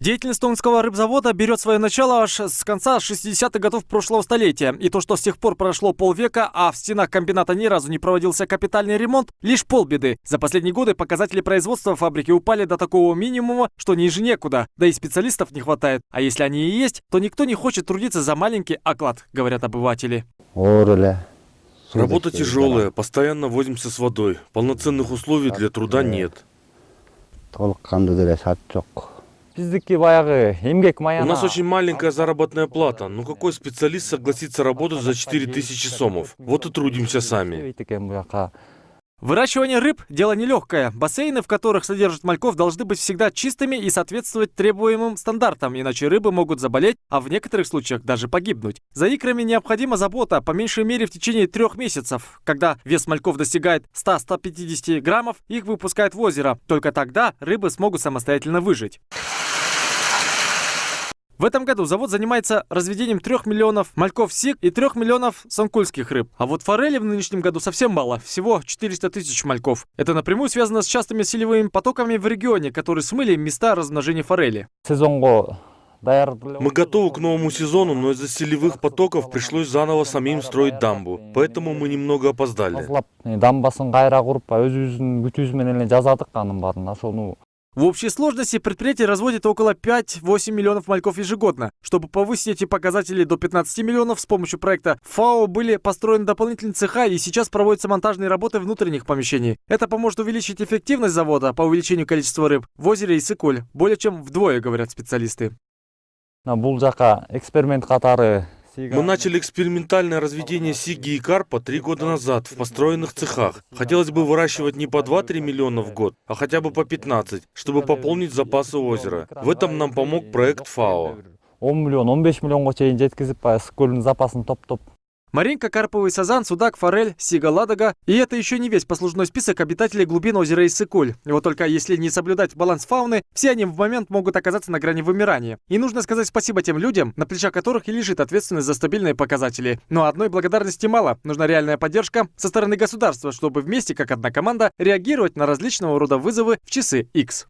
Деятельность Томского рыбзавода берет свое начало аж с конца 60-х годов прошлого столетия. И то, что с тех пор прошло полвека, а в стенах комбината ни разу не проводился капитальный ремонт, лишь полбеды. За последние годы показатели производства фабрики упали до такого минимума, что ниже некуда. Да и специалистов не хватает. А если они и есть, то никто не хочет трудиться за маленький оклад, говорят обыватели. Работа тяжелая, постоянно возимся с водой. Полноценных условий для труда нет. У нас очень маленькая заработная плата. Ну какой специалист согласится работать за 4000 сомов? Вот и трудимся сами. Выращивание рыб – дело нелегкое. Бассейны, в которых содержат мальков, должны быть всегда чистыми и соответствовать требуемым стандартам, иначе рыбы могут заболеть, а в некоторых случаях даже погибнуть. За икрами необходима забота, по меньшей мере в течение 3 месяцев. Когда вес мальков достигает 100-150 граммов, их выпускают в озеро. Только тогда рыбы смогут самостоятельно выжить. В этом году завод занимается разведением 3 миллионов мальков сик и 3 миллионов санкульских рыб. А вот форели в нынешнем году совсем мало, всего 400 тысяч мальков. Это напрямую связано с частыми селевыми потоками в регионе, которые смыли места размножения форели. Мы готовы к новому сезону, но из-за селевых потоков пришлось заново самим строить дамбу. Поэтому мы немного опоздали. В общей сложности предприятие разводит около 5-8 миллионов мальков ежегодно. Чтобы повысить эти показатели до 15 миллионов, с помощью проекта ФАО были построены дополнительные цеха и сейчас проводятся монтажные работы внутренних помещений. Это поможет увеличить эффективность завода по увеличению количества рыб в озере Иссык-Куль более чем вдвое, говорят специалисты. Мы начали экспериментальное разведение сиги и карпа 3 года назад в построенных цехах. Хотелось бы выращивать не по 2-3 миллиона в год, а хотя бы по 15, чтобы пополнить запасы озера. В этом нам помог проект ФАО. Маринка, карповый сазан, судак, форель, сига, ладога. И это еще не весь послужной список обитателей глубин озера Иссык-Куль. И вот только если не соблюдать баланс фауны, все они в момент могут оказаться на грани вымирания. И нужно сказать спасибо тем людям, на плечах которых и лежит ответственность за стабильные показатели. Но одной благодарности мало. Нужна реальная поддержка со стороны государства, чтобы вместе, как одна команда, реагировать на различного рода вызовы в часы X.